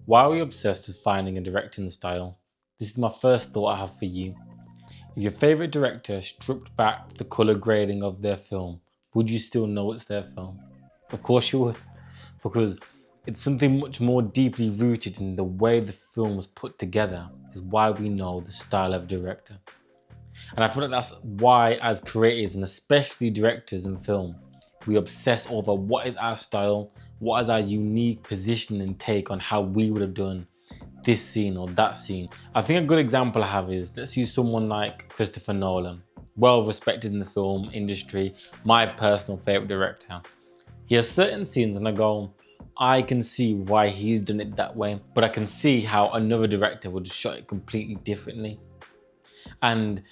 Why are we obsessed with finding a directing style? This is my first thought I have for you. If your favorite director stripped back the color grading of their film, would you still know it's their film? Of course you would, because it's something much more deeply rooted in the way the film was put together is why we know the style of director. And I feel like that's why, as creators and especially directors in film, we obsess over what is our style, what is our unique position and take on how we would have done this scene or that scene. I think a good example I have is, let's use someone like Christopher Nolan, well respected in the film industry, my personal favorite director. He has certain scenes and I go, I can see why he's done it that way, but I can see how another director would have shot it completely differently. And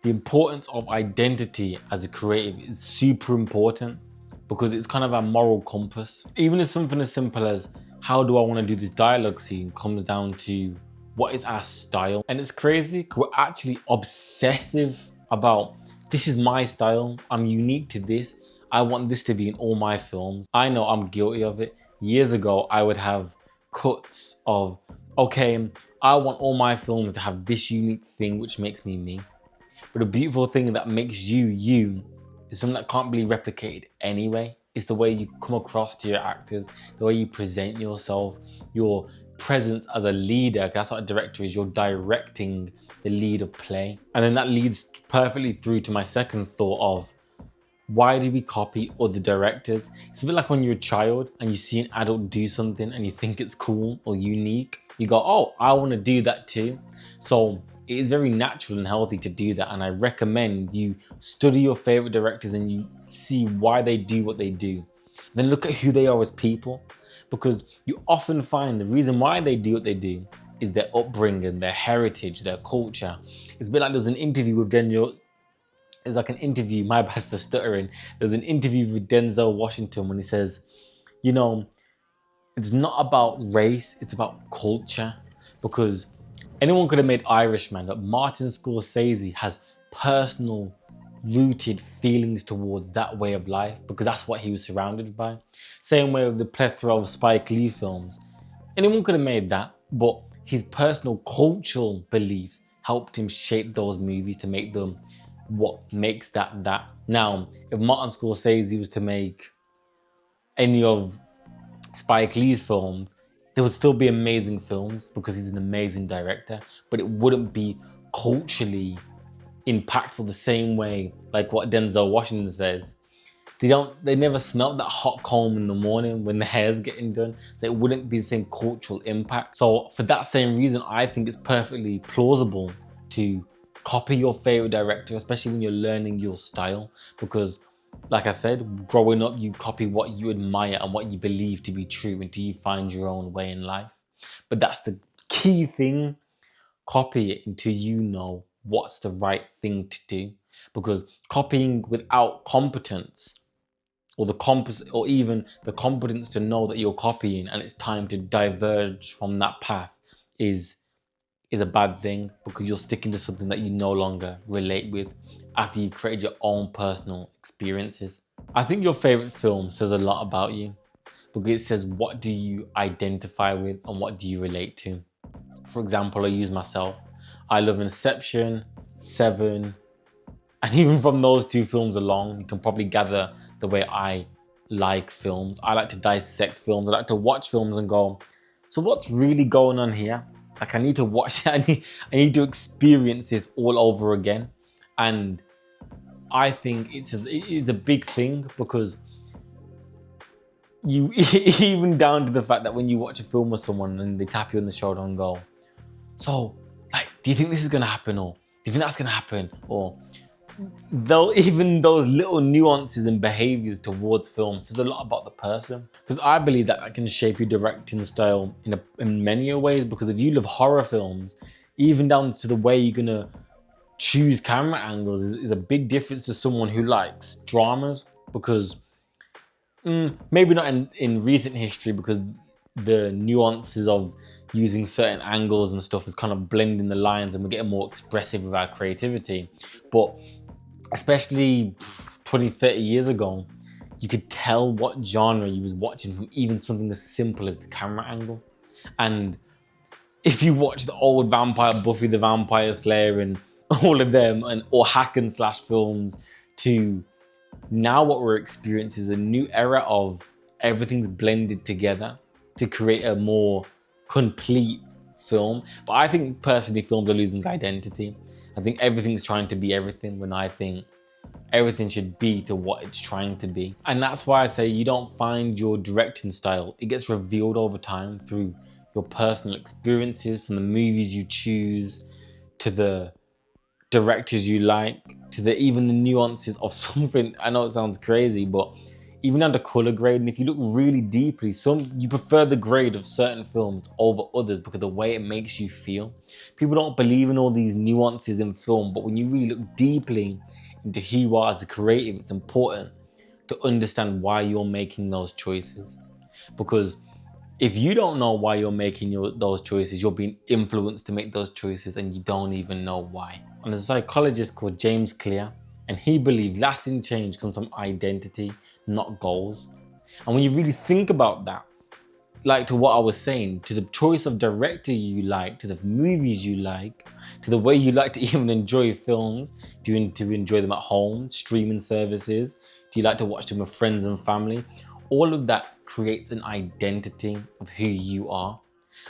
the importance of identity as a creative is super important because it's kind of our moral compass. Even if something as simple as how do I want to do this dialogue scene comes down to what is our style. And it's crazy because we're actually obsessive about this is my style, I'm unique to this, I want this to be in all my films. I know I'm guilty of it. Years ago I would have cuts of, okay, I want all my films to have this unique thing which makes me me. But the beautiful thing that makes you you is something that can't be replicated anyway. It's the way you come across to your actors, the way you present yourself, your presence as a leader. That's what a director is. You're directing the lead of play. And then that leads perfectly through to my second thought of, why do we copy other directors? It's a bit like when you're a child and you see an adult do something and you think it's cool or unique. You go, oh, I want to do that too. So it is very natural and healthy to do that. And I recommend you study your favorite directors and you see why they do what they do. Then look at who they are as people, because you often find the reason why they do what they do is their upbringing, their heritage, their culture. It's a bit like there was an interview with Daniel. It was like an interview, my bad for stuttering. There's an interview with Denzel Washington when he says, you know, it's not about race, it's about culture. Because anyone could have made Irishman, but Martin Scorsese has personal, rooted feelings towards that way of life because that's what he was surrounded by. Same way with the plethora of Spike Lee films. Anyone could have made that, but his personal cultural beliefs helped him shape those movies to make them what makes that. Now, if Martin Scorsese was to make any of Spike Lee's films, there would still be amazing films because he's an amazing director, but it wouldn't be culturally impactful the same way like what Denzel Washington says. They never smelt that hot comb in the morning when the hair's getting done, so it wouldn't be the same cultural impact. So for that same reason, I think it's perfectly plausible to copy your favorite director, especially when you're learning your style, because like I said, growing up, you copy what you admire and what you believe to be true until you find your own way in life. But that's the key thing. Copy it until you know what's the right thing to do. Because copying without competence or or even the competence to know that you're copying and it's time to diverge from that path is a bad thing, because you're sticking to something that you no longer relate with after you've created your own personal experiences. I think your favorite film says a lot about you because it says what do you identify with and what do you relate to. For example, I use myself. I love Inception, Seven, and even from those two films alone, you can probably gather the way I like films. I like to dissect films. I like to watch films and go, so what's really going on here? Like I need to watch it. I need to experience this all over again. And I think it is a big thing because you even down to the fact that when you watch a film with someone and they tap you on the shoulder and go, so like, do you think this is gonna happen, or do you think that's gonna happen, or though even those little nuances and behaviors towards films says a lot about the person, because I believe that can shape your directing style in many ways. Because if you love horror films, even down to the way you're gonna choose camera angles is a big difference to someone who likes dramas. Because maybe not in recent history, because the nuances of using certain angles and stuff is kind of blending the lines and we're getting more expressive with our creativity. But especially 20, 30 years ago, you could tell what genre you was watching from even something as simple as the camera angle. And if you watch the old vampire, Buffy the Vampire Slayer and all of them, or hack and slash films, to now what we're experiencing is a new era of everything's blended together to create a more complete film. But I think personally films are losing identity. I think everything's trying to be everything when I think everything should be to what it's trying to be. And that's why I say you don't find your directing style. It gets revealed over time through your personal experiences, from the movies you choose, to the directors you like, to the even the nuances of something. I know it sounds crazy, but even under color grade, and if you look really deeply, you prefer the grade of certain films over others because of the way it makes you feel. People don't believe in all these nuances in film, but when you really look deeply into who you are as a creative, it's important to understand why you're making those choices. Because if you don't know why you're making those choices, you're being influenced to make those choices and you don't even know why. And there's a psychologist called James Clear, and he believed lasting change comes from identity, not goals. And when you really think about that, like to what I was saying, to the choice of director you like, to the movies you like, to the way you like to even enjoy films, do you enjoy them at home, streaming services? Do you like to watch them with friends and family? All of that creates an identity of who you are.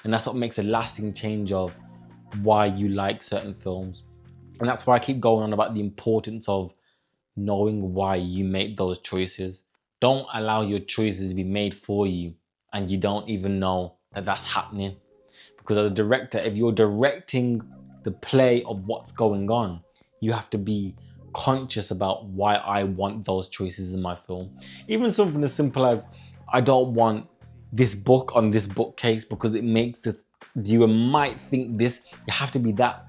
And that's what makes a lasting change of why you like certain films. And that's why I keep going on about the importance of knowing why you make those choices. Don't allow your choices to be made for you and you don't even know that that's happening. Because as a director, if you're directing the play of what's going on, you have to be conscious about why I want those choices in my film. Even something as simple as, I don't want this book on this bookcase because it makes the viewer might think this. You have to be that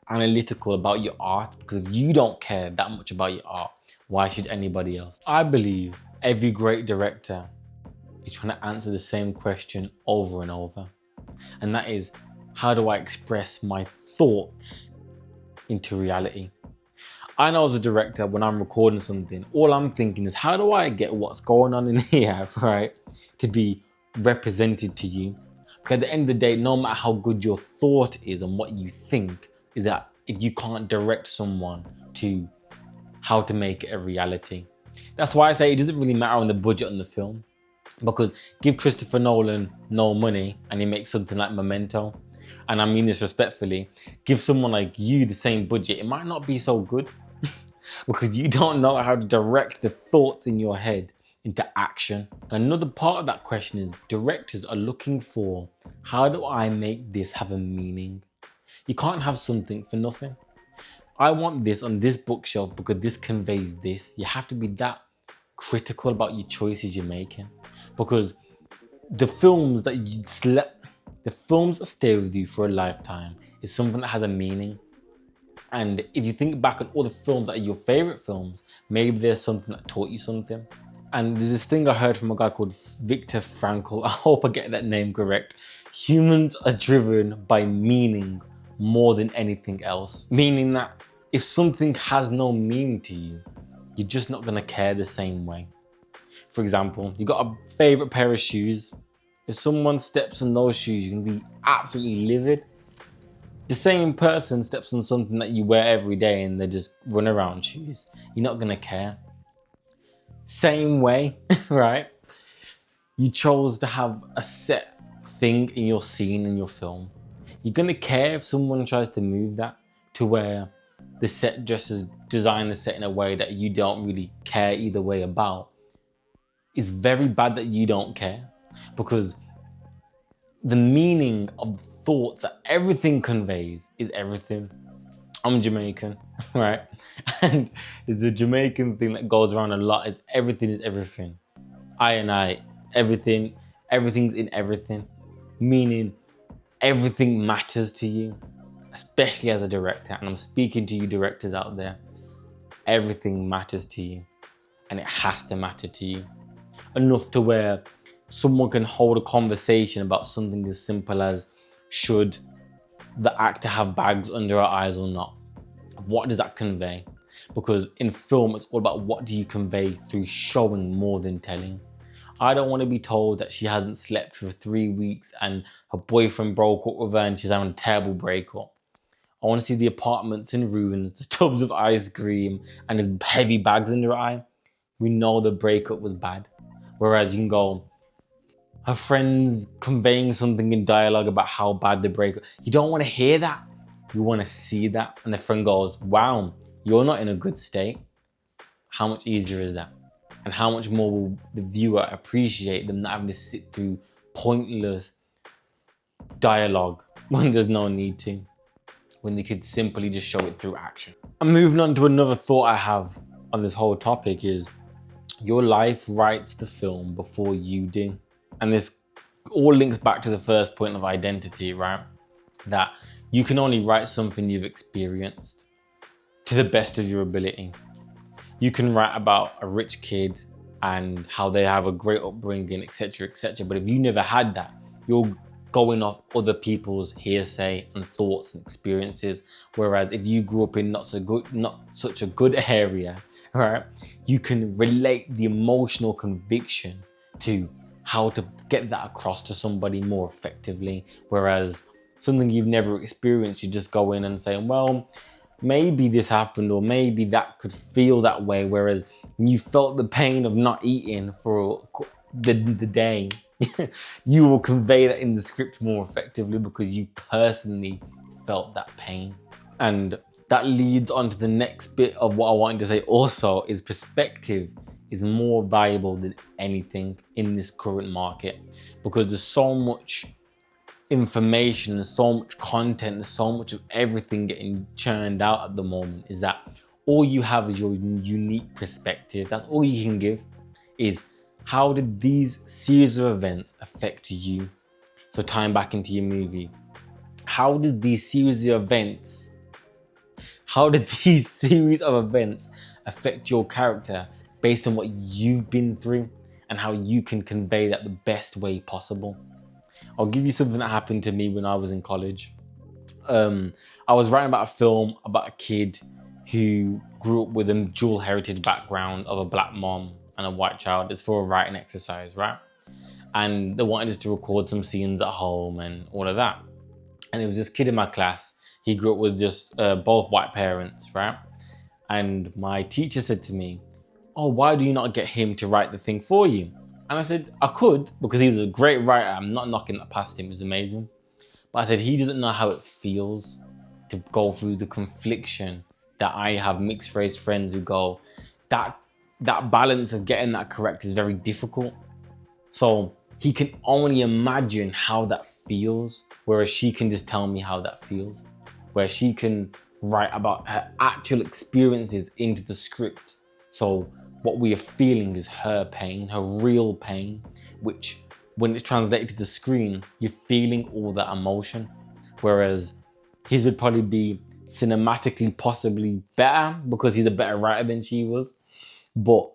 analytical about your art, because if you don't care that much about your art, why should anybody else? I believe every great director is trying to answer the same question over and over. And that is, how do I express my thoughts into reality? I know as a director, when I'm recording something, all I'm thinking is, how do I get what's going on in here, right, to be represented to you? Because at the end of the day, no matter how good your thought is and what you think, is that if you can't direct someone to how to make it a reality. That's why I say it doesn't really matter on the budget on the film, because give Christopher Nolan no money and he makes something like Memento, and I mean this respectfully, give someone like you the same budget, it might not be so good because you don't know how to direct the thoughts in your head into action. And another part of that question is, directors are looking for, how do I make this have a meaning? You can't have something for nothing. I want this on this bookshelf because this conveys this. You have to be that critical about your choices you're making, because the films that stay with you for a lifetime is something that has a meaning. And if you think back on all the films that are your favorite films, maybe there's something that taught you something. And there's this thing I heard from a guy called Viktor Frankl. I hope I get that name correct. Humans are driven by meaning more than anything else. Meaning that if something has no meaning to you, you're just not gonna care the same way. For example, you got a favorite pair of shoes. If someone steps on those shoes, you're gonna be absolutely livid. The same person steps on something that you wear every day and they just run around shoes, you're not gonna care. Same way, right? You chose to have a set thing in your scene, in your film. You're gonna care if someone tries to move that to where the set dresses design the set in a way that you don't really care either way about. It's very bad that you don't care, because the meaning of thoughts that everything conveys is everything. I'm Jamaican, right? And there's a Jamaican thing that goes around a lot, is everything is everything. I, everything's in everything. Meaning everything matters to you, especially as a director. And I'm speaking to you directors out there. Everything matters to you, and it has to matter to you. Enough to where someone can hold a conversation about something as simple as, should the actor have bags under her eyes or not? What does that convey? Because in film, it's all about what do you convey through showing more than telling. I don't want to be told that she hasn't slept for 3 weeks and her boyfriend broke up with her and she's having a terrible breakup. I want to see the apartments in ruins, the tubs of ice cream, and his heavy bags under her eye. We know the breakup was bad. Whereas you can go, her friends conveying something in dialogue about how bad the breakup. You don't want to hear that. You want to see that. And the friend goes, wow, you're not in a good state. How much easier is that? And how much more will the viewer appreciate them not having to sit through pointless dialogue when there's no need to, when they could simply just show it through action. And moving on to another thought I have on this whole topic is your life writes the film before you do. And this all links back to the first point of identity, right? That you can only write something you've experienced to the best of your ability. You can write about a rich kid and how they have a great upbringing, etc., etc. But if you never had that, you're going off other people's hearsay and thoughts and experiences. Whereas if you grew up in not such a good area, right, you can relate the emotional conviction to how to get that across to somebody more effectively. Whereas something you've never experienced, you just go in and say, well, maybe this happened or maybe that could feel that way. Whereas when you felt the pain of not eating for the day, you will convey that in the script more effectively because you personally felt that pain. And that leads on to the next bit of what I wanted to say also is perspective is more valuable than anything in this current market because there's so much information, there's so much content, there's so much of everything getting churned out at the moment, is that all you have is your unique perspective. That's all you can give, is how did these series of events affect you? So tying back into your movie, how did these series of events affect your character based on what you've been through and how you can convey that the best way possible? I'll give you something that happened to me when I was in college. I was writing about a film about a kid who grew up with a dual heritage background of a black mom and a white child. It's for a writing exercise, right? And they wanted us to record some scenes at home and all of that. And it was this kid in my class. He grew up with just both white parents, right? And my teacher said to me, oh, why do you not get him to write the thing for you? And I said, I could, because he was a great writer. I'm not knocking that past him. It was amazing. But I said, he doesn't know how it feels to go through the confliction that I have mixed race friends who go, that balance of getting that correct is very difficult. So he can only imagine how that feels, whereas she can just tell me how that feels, where she can write about her actual experiences into the script. So what we are feeling is her pain, her real pain, which when it's translated to the screen, you're feeling all that emotion. Whereas his would probably be cinematically possibly better because he's a better writer than she was. But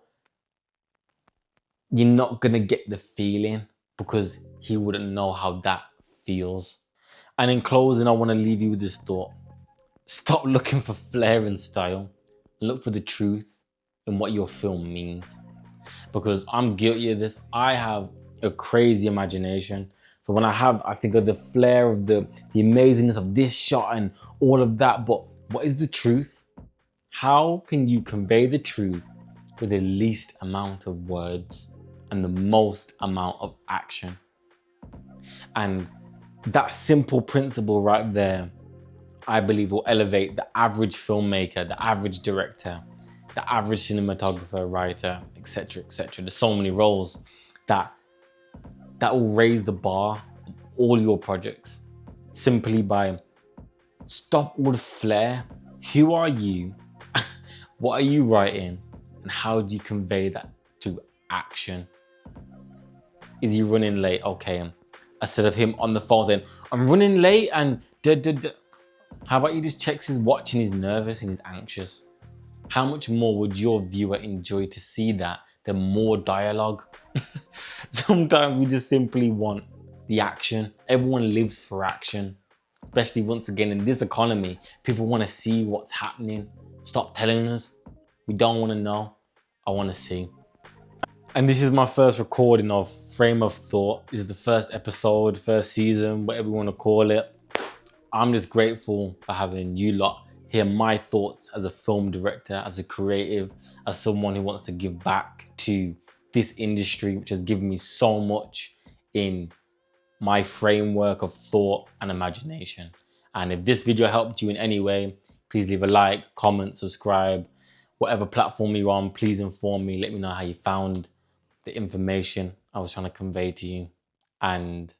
you're not gonna get the feeling because he wouldn't know how that feels. And in closing, I want to leave you with this thought. Stop looking for flair and style. Look for the truth in what your film means. Because I'm guilty of this. I have a crazy imagination. So when I think of the flair of the amazingness of this shot and all of that. But what is the truth? How can you convey the truth with the least amount of words and the most amount of action? And that simple principle right there, I believe, will elevate the average filmmaker, the average director, the average cinematographer, writer, etc., etc. There's so many roles that will raise the bar of all your projects simply by stop all the flair. Who are you? What are you writing? And how do you convey that to action? Is he running late? Okay. Instead of him on the phone saying, I'm running late and how about you just checks his watch and he's nervous and he's anxious? How much more would your viewer enjoy to see that than more dialogue? Sometimes we just simply want the action. Everyone lives for action. Especially once again in this economy, people want to see what's happening. Stop telling us. We don't want to know. I want to see. And this is my first recording of Frame of Thought. This is the first episode, first season, whatever you want to call it. I'm just grateful for having you lot hear my thoughts as a film director, as a creative, as someone who wants to give back to this industry, which has given me so much in my framework of thought and imagination. And if this video helped you in any way, please leave a like, comment, subscribe. Whatever platform you're on, please inform me. Let me know how you found the information I was trying to convey to you. And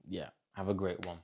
yeah, have a great one.